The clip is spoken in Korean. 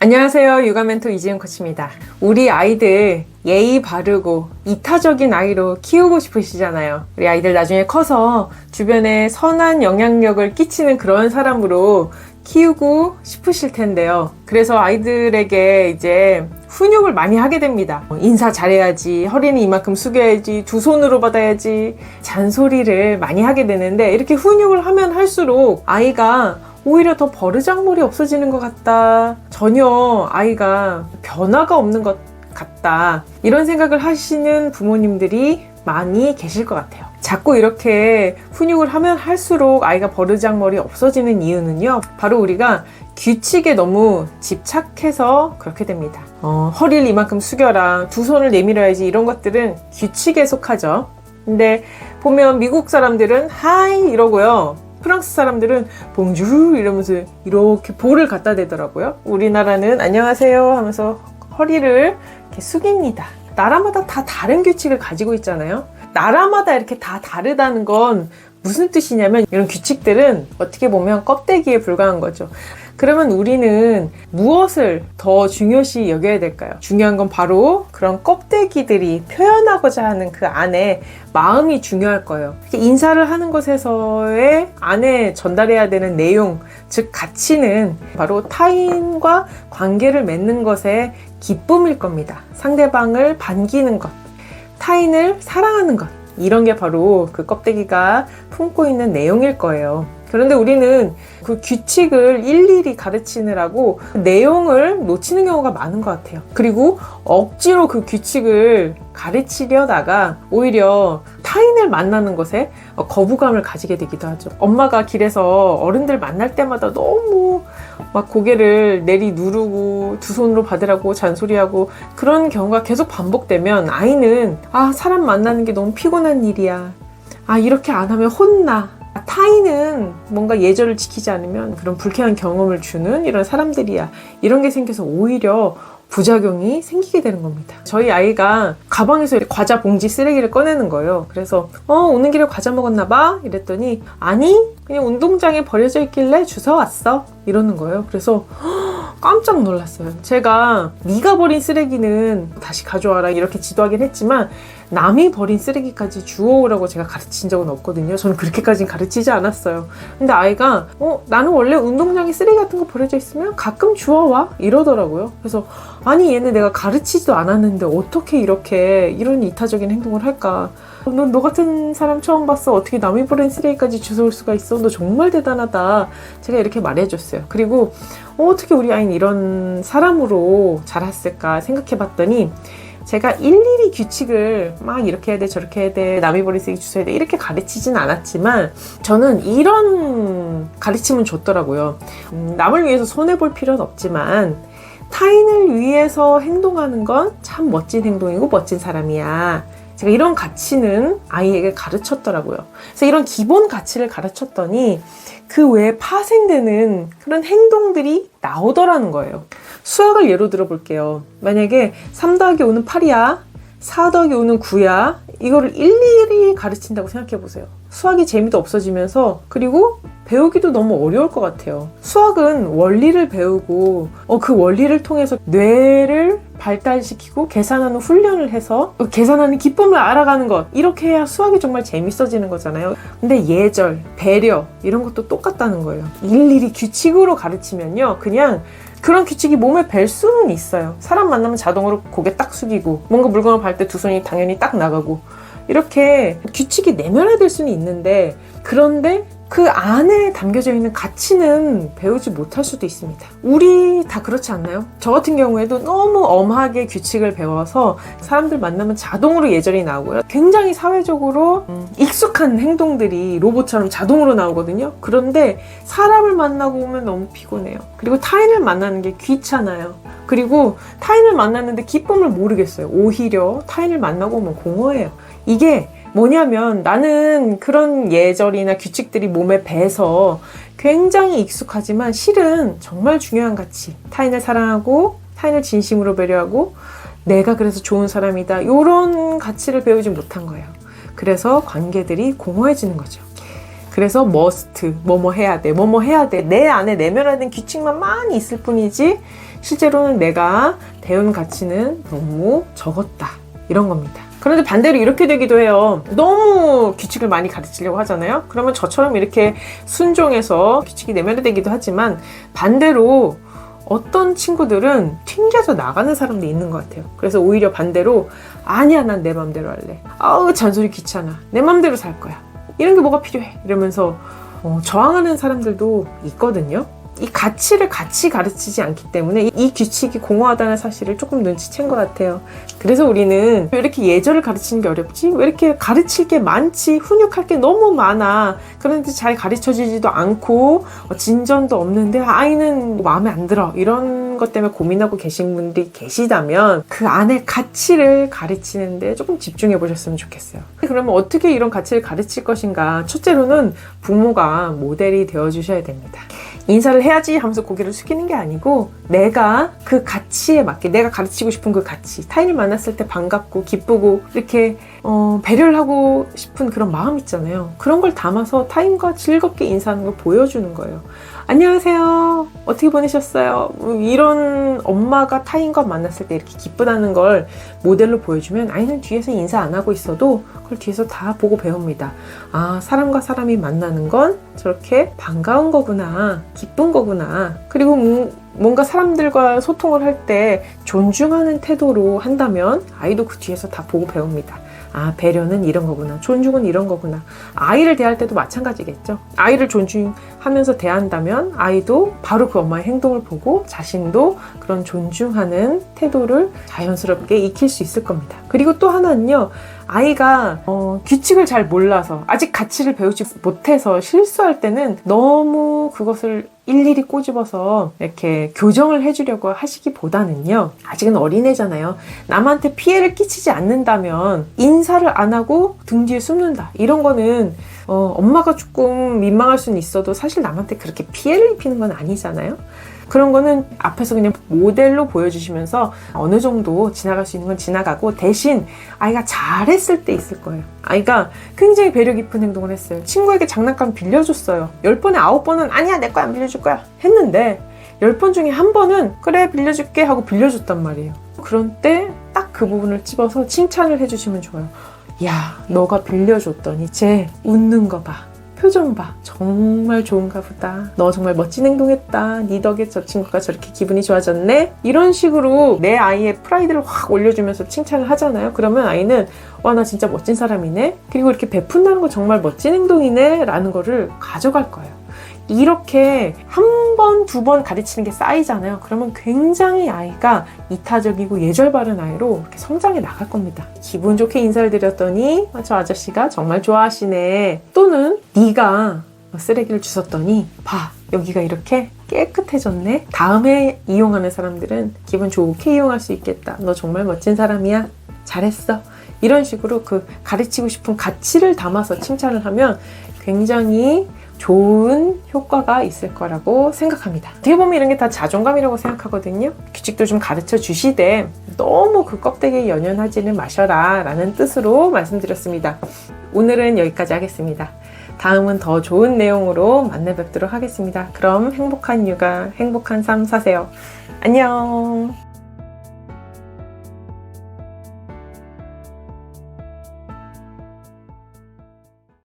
안녕하세요. 육아 멘토 이지은 코치입니다. 우리 아이들 예의 바르고 이타적인 아이로 키우고 싶으시잖아요. 우리 아이들 나중에 커서 주변에 선한 영향력을 끼치는 그런 사람으로 키우고 싶으실 텐데요. 그래서 아이들에게 이제 훈육을 많이 하게 됩니다. 인사 잘해야지, 허리는 이만큼 숙여야지, 두 손으로 받아야지, 잔소리를 많이 하게 되는데, 이렇게 훈육을 하면 할수록 아이가 오히려 더 버르장머리 없어지는 것 같다, 전혀 아이가 변화가 없는 것 같다, 이런 생각을 하시는 부모님들이 많이 계실 것 같아요. 자꾸 이렇게 훈육을 하면 할수록 아이가 버르장머리 없어지는 이유는요, 바로 우리가 규칙에 너무 집착해서 그렇게 됩니다. 허리를 이만큼 숙여라, 두 손을 내밀어야지, 이런 것들은 규칙에 속하죠. 근데 보면 미국 사람들은 하이 이러고요, 프랑스 사람들은 봉주 이러면서 이렇게 볼을 갖다 대더라고요. 우리나라는 안녕하세요 하면서 허리를 이렇게 숙입니다. 나라마다 다 다른 규칙을 가지고 있잖아요. 나라마다 이렇게 다 다르다는 건 무슨 뜻이냐면, 이런 규칙들은 어떻게 보면 껍데기에 불과한 거죠. 그러면 우리는 무엇을 더 중요시 여겨야 될까요? 중요한 건 바로 그런 껍데기들이 표현하고자 하는 그 안에 마음이 중요할 거예요. 인사를 하는 것에서의 안에 전달해야 되는 내용, 즉 가치는 바로 타인과 관계를 맺는 것의 기쁨일 겁니다. 상대방을 반기는 것, 타인을 사랑하는 것, 이런 게 바로 그 껍데기가 품고 있는 내용일 거예요. 그런데 우리는 그 규칙을 일일이 가르치느라고 내용을 놓치는 경우가 많은 것 같아요. 그리고 억지로 그 규칙을 가르치려다가 오히려 타인을 만나는 것에 거부감을 가지게 되기도 하죠. 엄마가 길에서 어른들 만날 때마다 너무 막 고개를 내리 누르고 두 손으로 받으라고 잔소리하고, 그런 경우가 계속 반복되면 아이는 사람 만나는 게 너무 피곤한 일이야, 이렇게 안 하면 혼나, 타인은 뭔가 예절을 지키지 않으면 그런 불쾌한 경험을 주는 이런 사람들이야, 이런 게 생겨서 오히려 부작용이 생기게 되는 겁니다. 저희 아이가 가방에서 과자 봉지 쓰레기를 꺼내는 거예요. 그래서 오는 길에 과자 먹었나 봐? 이랬더니 아니, 그냥 운동장에 버려져 있길래 주워왔어, 이러는 거예요. 그래서 깜짝 놀랐어요. 제가 네가 버린 쓰레기는 다시 가져와라 이렇게 지도하긴 했지만, 남이 버린 쓰레기까지 주워오라고 제가 가르친 적은 없거든요. 저는 그렇게까지는 가르치지 않았어요. 근데 아이가 나는 원래 운동장에 쓰레기 같은 거 버려져 있으면 가끔 주워와, 이러더라고요. 그래서 아니, 얘네 내가 가르치지도 않았는데 어떻게 이런 이타적인 행동을 할까? 너 같은 사람 처음 봤어. 어떻게 남이 버린 쓰레기까지 주워올 수가 있어? 너 정말 대단하다. 제가 이렇게 말해줬어요. 그리고 어떻게 우리 아이는 이런 사람으로 자랐을까 생각해 봤더니, 제가 일일이 규칙을 막 이렇게 해야 돼, 저렇게 해야 돼, 남이 버린 쓰레기 주워야 돼, 이렇게 가르치진 않았지만 저는 이런 가르침은 줬더라고요. 남을 위해서 손해볼 필요는 없지만 타인을 위해서 행동하는 건 참 멋진 행동이고 멋진 사람이야. 제가 이런 가치는 아이에게 가르쳤더라고요. 그래서 이런 기본 가치를 가르쳤더니 그 외에 파생되는 그런 행동들이 나오더라는 거예요. 수학을 예로 들어볼게요. 만약에 3 더하기 5는 8이야, 4 더하기 5는 9야, 이거를 일일이 가르친다고 생각해 보세요. 수학이 재미도 없어지면서, 그리고 배우기도 너무 어려울 것 같아요. 수학은 원리를 배우고 그 원리를 통해서 뇌를 발달시키고 계산하는 훈련을 해서 계산하는 기쁨을 알아가는 것, 이렇게 해야 수학이 정말 재밌어지는 거잖아요. 근데 예절, 배려, 이런 것도 똑같다는 거예요. 일일이 규칙으로 가르치면요, 그냥 그런 규칙이 몸에 뵐 수는 있어요. 사람 만나면 자동으로 고개 딱 숙이고, 뭔가 물건을 밟을 때 두 손이 당연히 딱 나가고, 이렇게 규칙이 내면화될 수는 있는데, 그런데 그 안에 담겨져 있는 가치는 배우지 못할 수도 있습니다. 우리 다 그렇지 않나요? 저 같은 경우에도 너무 엄하게 규칙을 배워서 사람들 만나면 자동으로 예절이 나오고요. 굉장히 사회적으로 익숙한 행동들이 로봇처럼 자동으로 나오거든요. 그런데 사람을 만나고 오면 너무 피곤해요. 그리고 타인을 만나는 게 귀찮아요. 그리고 타인을 만났는데 기쁨을 모르겠어요. 오히려 타인을 만나고 오면 공허해요. 이게 뭐냐면, 나는 그런 예절이나 규칙들이 몸에 배서 굉장히 익숙하지만 실은 정말 중요한 가치, 타인을 사랑하고 타인을 진심으로 배려하고 내가 그래서 좋은 사람이다, 이런 가치를 배우지 못한 거예요. 그래서 관계들이 공허해지는 거죠. 그래서 must, 뭐뭐 해야 돼, 뭐뭐 해야 돼. 내 안에 내면화된 규칙만 많이 있을 뿐이지 실제로는 내가 배운 가치는 너무 적었다. 이런 겁니다. 그런데 반대로 이렇게 되기도 해요. 너무 규칙을 많이 가르치려고 하잖아요. 그러면 저처럼 이렇게 순종해서 규칙이 내면화되기도 하지만 반대로 어떤 친구들은 튕겨져 나가는 사람도 있는 것 같아요. 그래서 오히려 반대로 아니야, 난 내 맘대로 할래. 아우, 잔소리 귀찮아. 내 맘대로 살 거야. 이런 게 뭐가 필요해. 이러면서 저항하는 사람들도 있거든요. 이 가치를 같이 가르치지 않기 때문에 이 규칙이 공허하다는 사실을 조금 눈치챈 것 같아요. 그래서 우리는 왜 이렇게 예절을 가르치는 게 어렵지? 왜 이렇게 가르칠 게 많지? 훈육할 게 너무 많아. 그런데 잘 가르쳐지지도 않고 진전도 없는데 아이는 마음에 안 들어. 이런 것 때문에 고민하고 계신 분들이 계시다면 그 안에 가치를 가르치는데 조금 집중해 보셨으면 좋겠어요. 그러면 어떻게 이런 가치를 가르칠 것인가? 첫째로는 부모가 모델이 되어 주셔야 됩니다. 인사를 해야지 하면서 고개를 숙이는 게 아니고 내가 그 가치에 맞게 내가 가르치고 싶은 그 가치, 타인을 만났을 때 반갑고 기쁘고 이렇게 배려를 하고 싶은 그런 마음 있잖아요. 그런 걸 담아서 타인과 즐겁게 인사하는 걸 보여주는 거예요. 안녕하세요. 어떻게 보내셨어요? 이런 엄마가 타인과 만났을 때 이렇게 기쁘다는 걸 모델로 보여주면 아이는 뒤에서 인사 안 하고 있어도 그걸 뒤에서 다 보고 배웁니다. 아, 사람과 사람이 만나는 건 저렇게 반가운 거구나, 기쁜 거구나. 그리고 뭔가 사람들과 소통을 할 때 존중하는 태도로 한다면 아이도 그 뒤에서 다 보고 배웁니다. 아, 배려는 이런 거구나. 존중은 이런 거구나. 아이를 대할 때도 마찬가지겠죠. 아이를 존중하면서 대한다면 아이도 바로 그 엄마의 행동을 보고 자신도 그런 존중하는 태도를 자연스럽게 익힐 수 있을 겁니다. 그리고 또 하나는요. 아이가 규칙을 잘 몰라서 아직 가치를 배우지 못해서 실수할 때는 너무 그것을 일일이 꼬집어서 이렇게 교정을 해주려고 하시기보다는요. 아직은 어린애잖아요. 남한테 피해를 끼치지 않는다면 인사를 안 하고 등 뒤에 숨는다. 이런 거는 엄마가 조금 민망할 수는 있어도 사실 남한테 그렇게 피해를 입히는 건 아니잖아요. 그런 거는 앞에서 그냥 모델로 보여주시면서 어느 정도 지나갈 수 있는 건 지나가고 대신 아이가 잘했을 때 있을 거예요. 아이가 굉장히 배려 깊은 행동을 했어요. 친구에게 장난감 빌려줬어요. 10번에 9번은 아니야, 내 거야, 안 빌려줄 거야 했는데 10번 중에 한 번은 그래, 빌려줄게 하고 빌려줬단 말이에요. 그런 때 딱 그 부분을 찝어서 칭찬을 해주시면 좋아요. 야, 너가 빌려줬더니 쟤 웃는 거 봐. 표정 봐. 정말 좋은가 보다. 너 정말 멋진 행동했다. 네 덕에 저 친구가 저렇게 기분이 좋아졌네. 이런 식으로 내 아이의 프라이드를 확 올려주면서 칭찬을 하잖아요. 그러면 아이는 와, 나 진짜 멋진 사람이네. 그리고 이렇게 베푼다는 거 정말 멋진 행동이네 라는 거를 가져갈 거예요. 이렇게 한 번, 두 번 가르치는 게 쌓이잖아요. 그러면 굉장히 아이가 이타적이고 예절 바른 아이로 이렇게 성장해 나갈 겁니다. 기분 좋게 인사를 드렸더니 저 아저씨가 정말 좋아하시네. 또는 네가 쓰레기를 주웠더니 봐, 여기가 이렇게 깨끗해졌네. 다음에 이용하는 사람들은 기분 좋게 이용할 수 있겠다. 너 정말 멋진 사람이야. 잘했어. 이런 식으로 그 가르치고 싶은 가치를 담아서 칭찬을 하면 굉장히 좋은 효과가 있을 거라고 생각합니다. 어떻게 보면 이런 게 다 자존감이라고 생각하거든요. 규칙도 좀 가르쳐 주시되 너무 그 껍데기에 연연하지는 마셔라 라는 뜻으로 말씀드렸습니다. 오늘은 여기까지 하겠습니다. 다음은 더 좋은 내용으로 만나 뵙도록 하겠습니다. 그럼 행복한 육아, 행복한 삶 사세요. 안녕.